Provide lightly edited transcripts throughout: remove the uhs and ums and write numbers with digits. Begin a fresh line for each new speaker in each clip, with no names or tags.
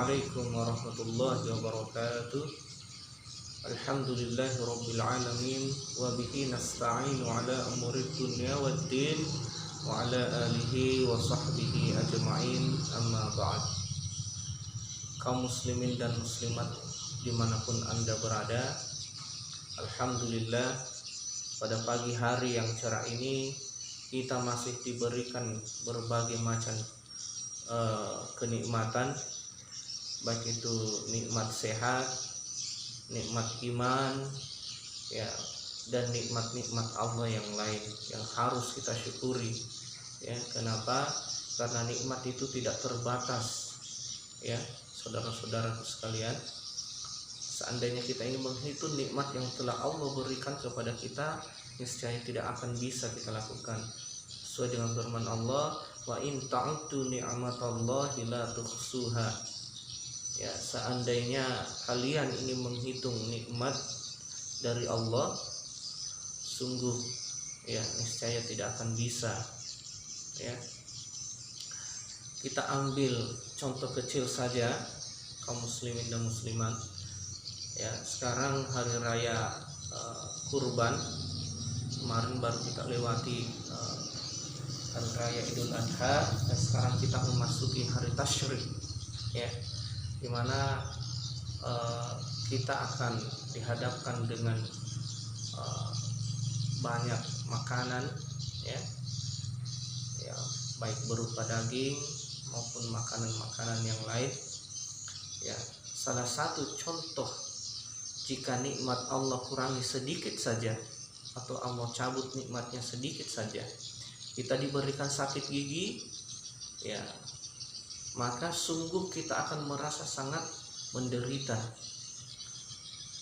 Assalamualaikum warahmatullahi wabarakatuh. Alhamdulillahi rabbil alamin wa bihi nasta'inu ala umuri dunya waddin wa ala alihi wa sahbihi ajma'in, amma ba'd. Kaum muslimin dan muslimat dimanapun Anda berada, alhamdulillah pada pagi hari yang cerah ini kita masih diberikan berbagai macam kenikmatan, baik itu nikmat sehat, nikmat iman, ya, dan nikmat-nikmat Allah yang lain yang harus kita syukuri. Ya, kenapa? Karena nikmat itu tidak terbatas. Ya, saudara-saudaraku sekalian, seandainya kita ini menghitung nikmat yang telah Allah berikan kepada kita, niscaya tidak akan bisa kita lakukan. Sesuai dengan firman Allah, wa in ta'uddu ni'matallahi la tuhsuha. Ya, seandainya kalian ini menghitung nikmat dari Allah, sungguh ya niscaya tidak akan bisa. Ya, kita ambil contoh kecil saja, kaum muslimin dan muslimat. Ya, sekarang hari raya kurban, kemarin baru kita lewati hari raya Idul Adha, dan sekarang kita memasuki hari tasyrik, ya, dimana kita akan dihadapkan dengan banyak makanan, ya, baik berupa daging maupun makanan-makanan yang lain. Ya, salah satu contoh jika nikmat Allah kurangi sedikit saja atau Allah cabut nikmatnya sedikit saja, kita diberikan sakit gigi, ya, maka sungguh kita akan merasa sangat menderita.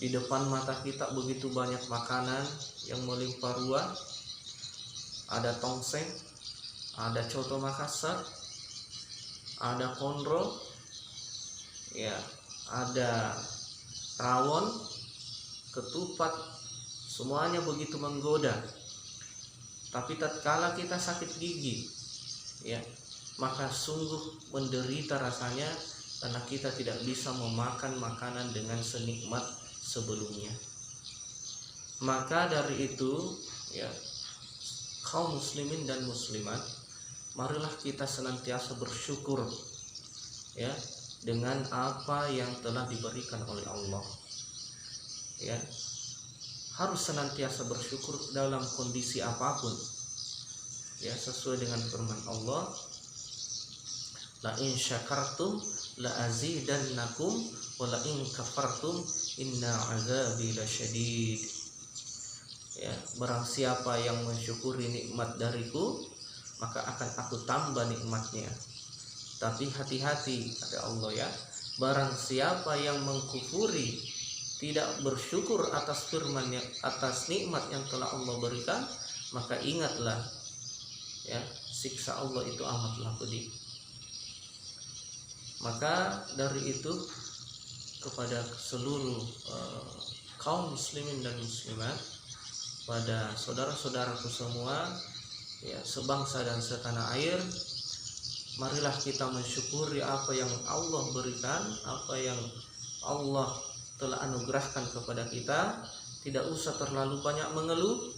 Di depan mata kita begitu banyak makanan yang melimpah ruah, ada tongseng, ada coto Makassar, ada konro, ya, ada rawon, ketupat, semuanya begitu menggoda. Tapi tatkala kita sakit gigi, ya, maka sungguh menderita rasanya karena kita tidak bisa memakan makanan dengan senikmat sebelumnya. Maka dari itu, ya, kaum muslimin dan muslimat, marilah kita senantiasa bersyukur, ya, dengan apa yang telah diberikan oleh Allah. Ya, harus senantiasa bersyukur dalam kondisi apapun. Ya, sesuai dengan firman Allah, la in syakartum la azidannakum wa la in kafartum inna azabi lasyadid. Ya, barang siapa yang mensyukuri nikmat dariku, maka akan aku tambah nikmatnya. Tapi hati-hati, kata Allah, ya, barang siapa yang mengkufuri, tidak bersyukur atas firman-Nya, atas nikmat yang telah Allah berikan, maka ingatlah, ya, siksa Allah itu amatlah pedih. Maka dari itu, kepada seluruh kaum muslimin dan muslimat, pada saudara-saudaraku semua, ya, sebangsa dan setanah air, marilah kita mensyukuri apa yang Allah berikan, apa yang Allah telah anugerahkan kepada kita. Tidak usah terlalu banyak mengeluh,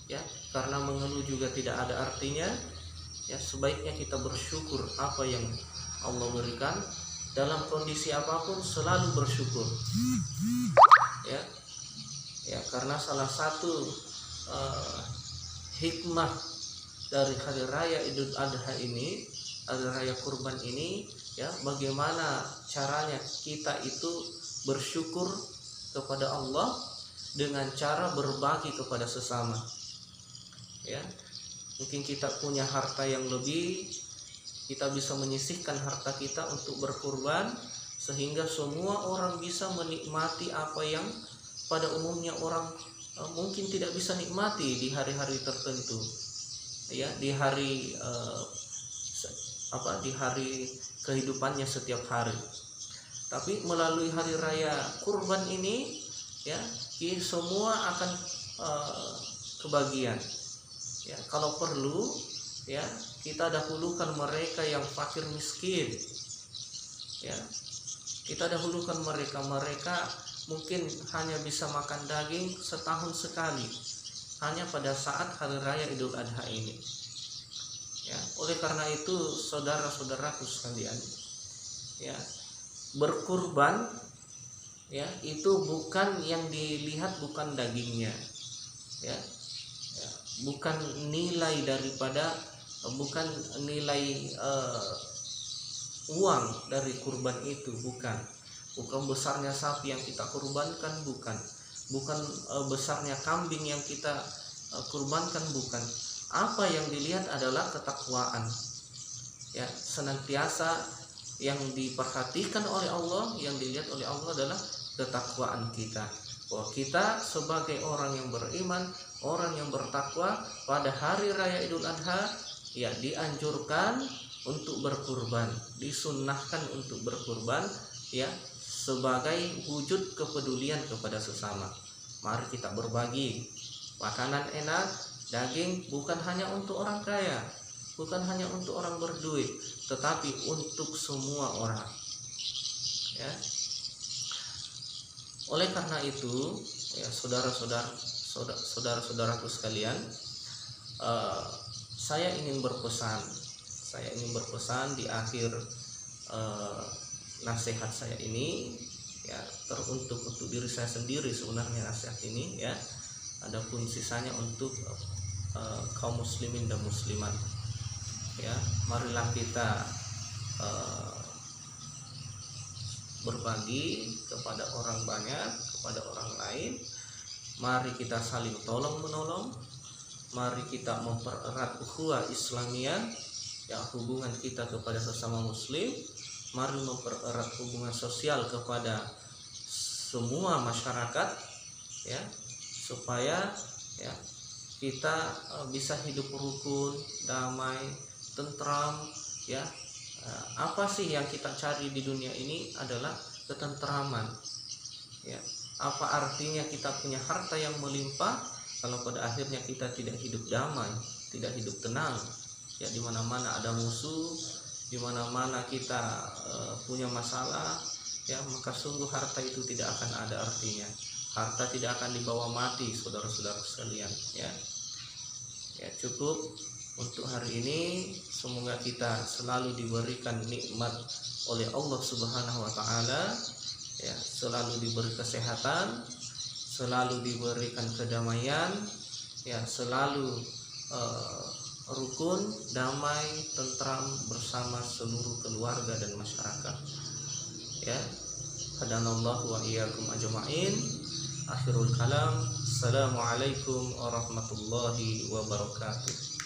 ya, karena mengeluh juga tidak ada artinya. Ya, sebaiknya kita bersyukur apa yang Allah berikan. Dalam kondisi apapun selalu bersyukur, ya, ya, karena salah satu hikmah dari hari raya Idul Adha ini, hari raya kurban ini, ya, bagaimana caranya kita itu bersyukur kepada Allah dengan cara berbagi kepada sesama. Ya, mungkin kita punya harta yang lebih, kita bisa menyisihkan harta kita untuk berkurban sehingga semua orang bisa menikmati apa yang pada umumnya orang mungkin tidak bisa nikmati di hari-hari tertentu. Ya, di hari di hari kehidupannya setiap hari. Tapi melalui hari raya kurban ini, ya, semua akan kebagian. Ya, kalau perlu, ya, kita dahulukan mereka yang fakir miskin, ya, Kita dahulukan mereka. Mereka mungkin hanya bisa makan daging setahun sekali, hanya pada saat hari raya Idul Adha ini. Ya, oleh karena itu saudara-saudaraku sekalian, ya, berkurban ya itu bukan yang dilihat bukan dagingnya, ya, bukan nilai daripada, bukan nilai uang dari kurban itu, bukan besarnya sapi yang kita kurbankan, bukan besarnya kambing yang kita kurbankan, bukan. Apa yang dilihat adalah ketakwaan, ya, senantiasa yang diperhatikan oleh Allah, yang dilihat oleh Allah adalah ketakwaan kita, bahwa kita sebagai orang yang beriman, orang yang bertakwa, pada hari raya Idul Adha ya dianjurkan untuk berkurban, disunnahkan untuk berkurban, ya, sebagai wujud kepedulian kepada sesama. Mari kita berbagi makanan enak, daging, bukan hanya untuk orang kaya, bukan hanya untuk orang berduit, tetapi untuk semua orang, ya. Oleh karena itu, ya, saudara-saudaraku sekalian, saya ingin berpesan di akhir nasihat saya ini, ya, teruntuk untuk diri saya sendiri sebenarnya nasihat ini, ya. Adapun sisanya untuk kaum muslimin dan muslimat, ya. Marilah kita berbagi kepada orang banyak, kepada orang lain. Mari kita saling tolong menolong, mari kita mempererat ukhuwah Islamiyah, ya, hubungan kita kepada sesama muslim. Mari mempererat hubungan sosial kepada semua masyarakat, ya, supaya, ya, kita bisa hidup rukun, damai, tentram, ya. Apa sih yang kita cari di dunia ini adalah ketentraman, ya. Apa artinya kita punya harta yang melimpah kalau pada akhirnya kita tidak hidup damai, tidak hidup tenang, ya, di mana-mana ada musuh, di mana-mana kita punya masalah, ya, maka sungguh harta itu tidak akan ada artinya. Harta tidak akan dibawa mati, saudara-saudara sekalian, ya. Ya, cukup untuk hari ini. Semoga kita selalu diberikan nikmat oleh Allah Subhanahu wa taala, ya, selalu diberi kesehatan, selalu diberikan kedamaian, ya, selalu rukun, damai, tentram bersama seluruh keluarga dan masyarakat, ya. Hadanallahu wa iyyakum ajma'in. Akhirul kalam. Assalamualaikum warahmatullahi wabarakatuh.